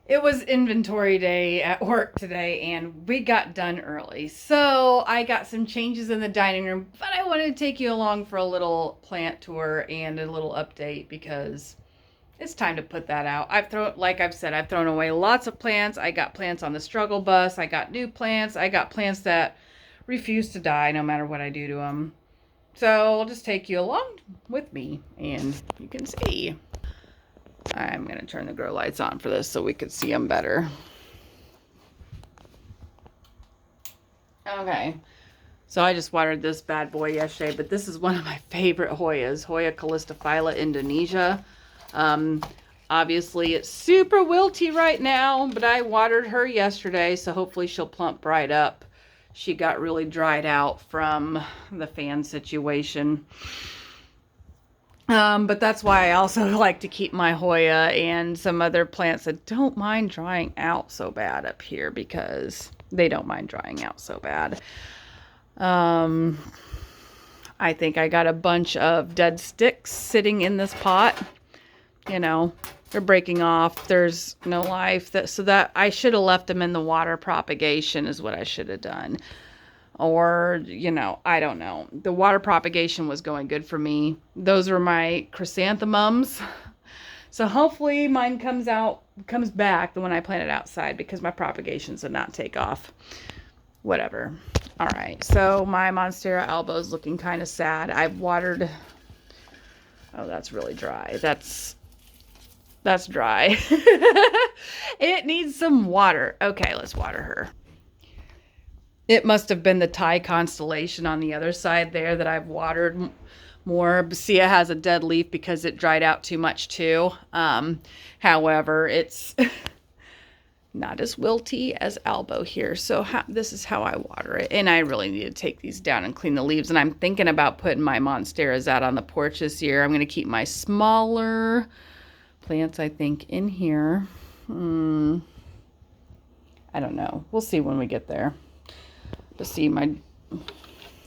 It was inventory day at work today and we got done early. So I got some changes in the dining room, but I wanted to take you along for a little plant tour and a little update because it's time to put that out. Like I've said, I've thrown away lots of plants. I got plants on the struggle bus. I got new plants. I got plants that refuse to die no matter what I do to them. So I'll just take you along with me and you can see. I'm going to turn the grow lights on for this so we could see them better. Okay. So I just watered this bad boy yesterday, but this is one of my favorite Hoyas, Hoya calistophylla Indonesia. Um, Obviously it's super wilty right now, but I watered her yesterday, so hopefully she'll plump right up. She got really dried out from the fan situation. But that's why I also like to keep my Hoya and some other plants that don't mind drying out so bad up here because they don't mind drying out so bad. Um, I think I got a bunch of dead sticks sitting in this pot. You know, they're breaking off. There's no life. So that I should have left them in the water propagation is what I should have done. Or, I don't know. The water propagation was going good for me. Those were my chrysanthemums. So hopefully mine comes back the one I planted outside because my propagations did not take off. Whatever. All right. So my Monstera alba is looking kind of sad. I've watered. Oh, that's really dry. That's dry. It needs some water. Okay, let's water her. It must have been the Thai constellation on the other side there that I've watered more. Basia has a dead leaf because it dried out too much too. However, it's not as wilty as Albo here. So this is how I water it. And I really need to take these down and clean the leaves. And I'm thinking about putting my Monsteras out on the porch this year. I'm going to keep my smaller plants, I think, in here. I don't know. We'll see when we get there. To see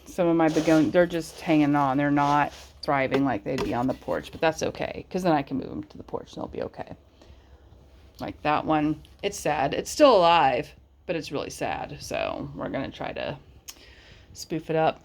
some of my begonias, they're just hanging on. They're not thriving like they'd be on the porch, but that's okay because then I can move them to the porch and they'll be okay. Like that one, it's sad. It's still alive, but it's really sad. So we're going to try to spoof it up.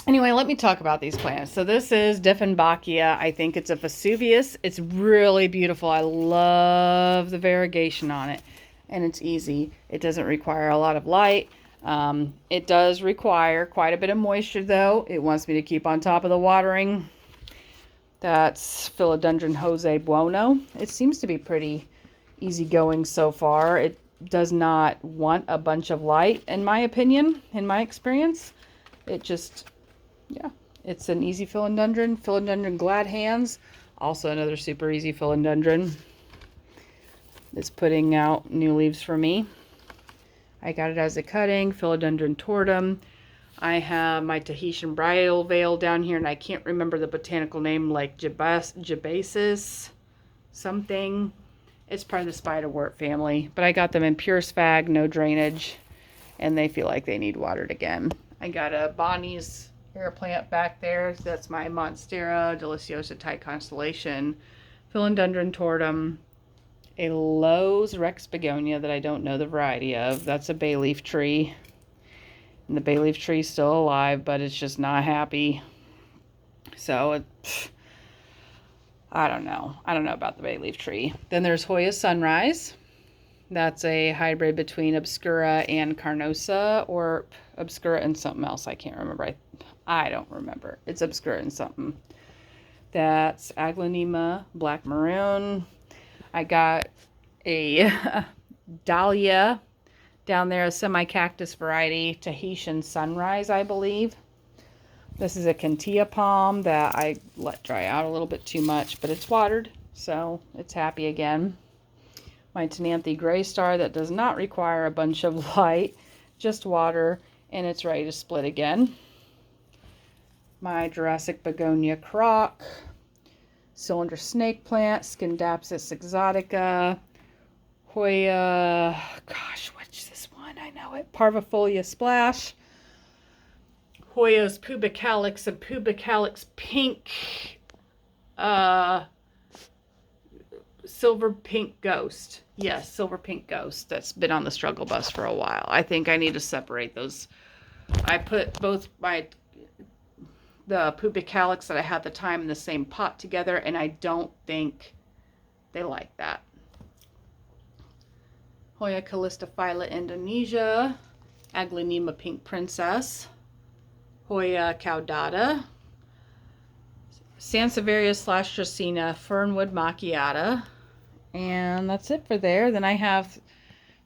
Anyway, let me talk about these plants. So this is Dieffenbachia. I think it's a Vesuvius. It's really beautiful. I love the variegation on it, and it's easy. It doesn't require a lot of light. It does require quite a bit of moisture, though. It wants me to keep on top of the watering. That's Philodendron Jose Buono. It seems to be pretty easygoing so far. It does not want a bunch of light, in my opinion, in my experience. It just, yeah, it's an easy philodendron. Philodendron Glad Hands, also another super easy philodendron. It's putting out new leaves for me. I got it as a cutting, Philodendron Tortum. I have my Tahitian bridal veil down here, and I can't remember the botanical name, like Jabasis something. It's part of the spiderwort family, but I got them in pure sphagnum, no drainage, and they feel like they need watered again. I got a Bonnie's air plant back there. That's my Monstera Deliciosa Thai Constellation, Philodendron Tortum, a Lowe's Rex begonia that I don't know the variety of. That's a bay leaf tree. And the bay leaf tree is still alive, but it's just not happy. So, I don't know. I don't know about the bay leaf tree. Then there's Hoya Sunrise. That's a hybrid between Obscura and Carnosa, or Obscura and something else. I can't remember. I don't remember. It's Obscura and something. That's Aglaonema Black Maroon. I got a Dahlia down there, a semi-cactus variety, Tahitian Sunrise, I believe. This is a Cantia palm that I let dry out a little bit too much, but it's watered, so it's happy again. My Tenanthe Gray Star that does not require a bunch of light, just water, and it's ready to split again. My Jurassic Begonia Croc, Cylinder Snake Plant, Scindapsus exotica, Hoya, gosh, what's this one? I know it. Parvifolia Splash, Hoya's Pubicalyx and Pubicalyx Pink, Silver Pink Ghost. Yes, Silver Pink Ghost. That's been on the struggle bus for a while. I think I need to separate those. I put both the pubic calyx that I had at the time in the same pot together, and I don't think they like that. Hoya calistophylla Indonesia, Aglaonema Pink Princess, Hoya caudata, Sansevieria / Dracaena Fernwood Macchiata, and that's it for there. Then I have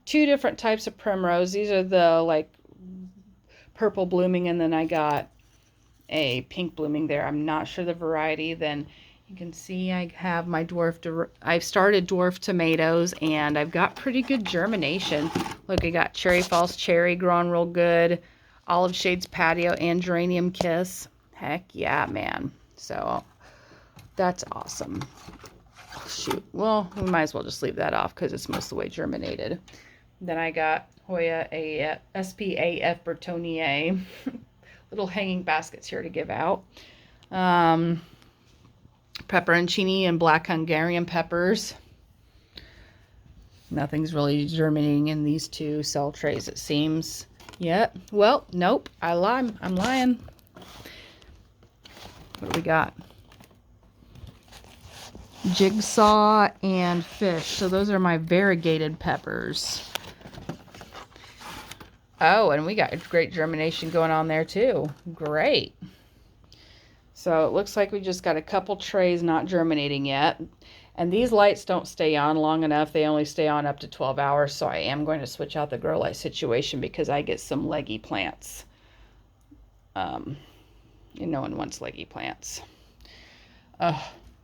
2 different types of primrose. These are the like purple blooming, and then I got a pink blooming there. I'm not sure the variety. Then you can see I have my I've started dwarf tomatoes, and I've got pretty good germination. Look, I got Cherry Falls Cherry growing real good, Olive Shades Patio, and Geranium Kiss. Heck yeah, man. So that's awesome. Shoot, well, we might as well just leave that off because it's most of the way germinated. Then I got Hoya SPAF Bertonier. Little hanging baskets here to give out. Pepperoncini and black Hungarian peppers. Nothing's really germinating in these 2 cell trays, it seems. Yet. Well, nope. I'm lying. What do we got? Jigsaw and fish. So those are my variegated peppers. Oh, and we got great germination going on there too. Great. So it looks like we just got a couple trays not germinating yet. And these lights don't stay on long enough. They only stay on up to 12 hours. So I am going to switch out the grow light situation because I get some leggy plants. And no one wants leggy plants.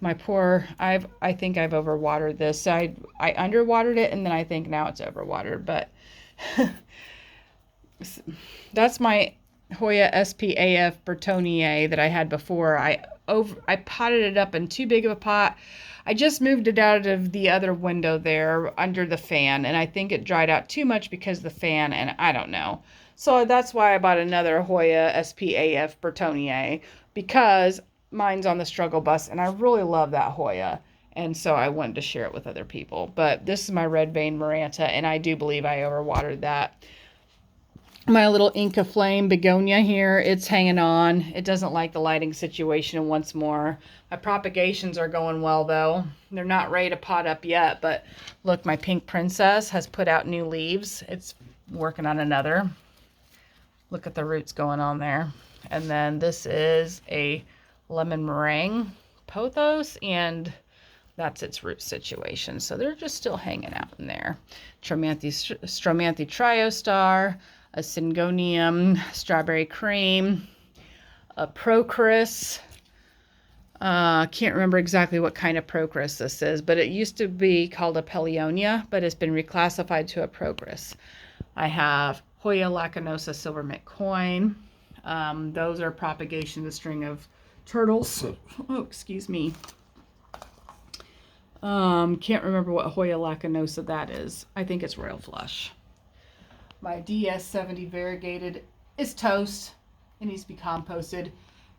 My poor, I think I've overwatered this. I underwatered it, and then I think now it's overwatered, but that's my Hoya SPAF Bertonier that I had before. I potted it up in too big of a pot. I just moved it out of the other window there under the fan, and I think it dried out too much because of the fan, and I don't know. So that's why I bought another Hoya SPAF Bertonier, because mine's on the struggle bus, and I really love that Hoya, and so I wanted to share it with other people. But this is my red vein Maranta, and I do believe I overwatered that. My little Inca Flame begonia here, it's hanging on. It doesn't like the lighting situation once more. My propagations are going well, though. They're not ready to pot up yet, but look, my Pink Princess has put out new leaves. It's working on another. Look at the roots going on there. And then this is a lemon meringue pothos, and that's its root situation. So they're just still hanging out in there. Stromanthe Triostar, a Syngonium, strawberry cream, a Procris. Can't remember exactly what kind of Procris this is, but it used to be called a Peleonia, but it's been reclassified to a Procris. I have Hoya Lacanosa Silver Mint Coin. Those are propagation of the string of turtles. Oh, excuse me. Can't remember what Hoya Lacanosa that is. I think it's Royal Flush. My DS70 variegated is toast. It needs to be composted.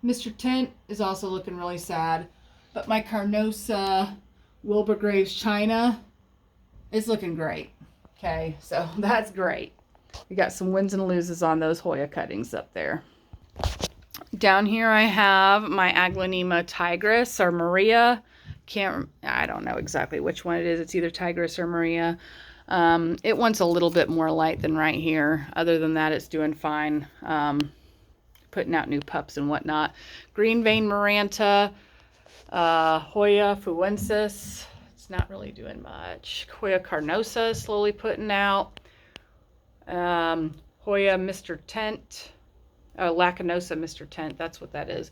Mr. Tent is also looking really sad. But my Carnosa Wilbur Graves China is looking great. Okay, so that's great. We got some wins and loses on those Hoya cuttings up there. Down here I have my Aglaonema Tigris or Maria. I don't know exactly which one it is. It's either Tigris or Maria. It wants a little bit more light than right here. Other than that, it's doing fine. Putting out new pups and whatnot. Green vein Maranta, Hoya fuensis. It's not really doing much. Hoya carnosa is slowly putting out. Hoya Mr. Tent. Lacanosa Mr. Tent. That's what that is.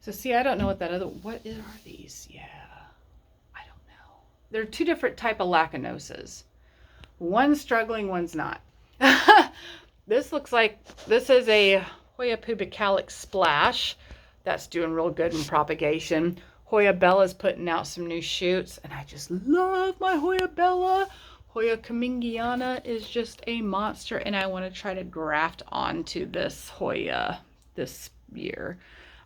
So see, I don't know what are these? Yeah, I don't know. There are 2 different type of Lacanosas. One's struggling, one's not. This looks like this is a Hoya pubicalyx Splash. That's doing real good in propagation. Hoya Bella's putting out some new shoots, and I just love my Hoya Bella. Hoya Kamingiana is just a monster, and I want to try to graft onto this Hoya this year.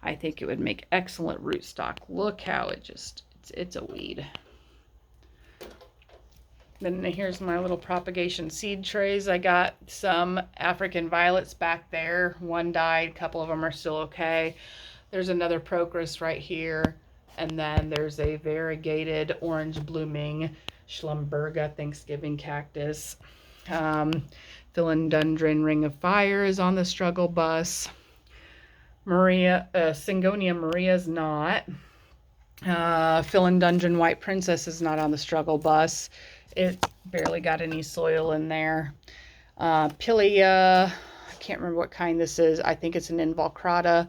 I think it would make excellent rootstock. Look how it's a weed. Then here's my little propagation seed trays. I got some African violets back there. One died, a couple of them are still okay. There's another Procris right here. And then there's a variegated orange blooming Schlumberga Thanksgiving cactus. Philodendron Ring of Fire is on the struggle bus. Syngonia Maria is not. Philodendron White Princess is not on the struggle bus. It barely got any soil in there. Pilia, I can't remember what kind this is. I think it's an involucrata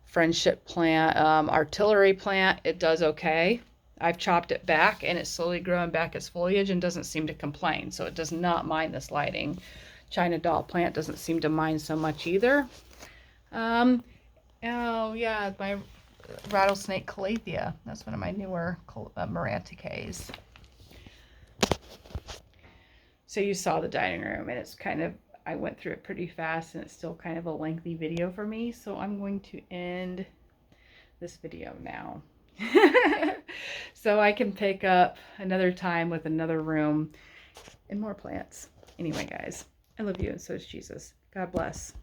friendship plant. Artillery plant, it does okay. I've chopped it back and it's slowly growing back its foliage and doesn't seem to complain. So it does not mind this lighting. China doll plant doesn't seem to mind so much either. Oh yeah, my rattlesnake calathea. That's one of my newer Maranticaes. So you saw the dining room, and it's kind of, I went through it pretty fast, and it's still kind of a lengthy video for me. So I'm going to end this video now. So I can pick up another time with another room and more plants. Anyway, guys, I love you, and so does Jesus. God bless.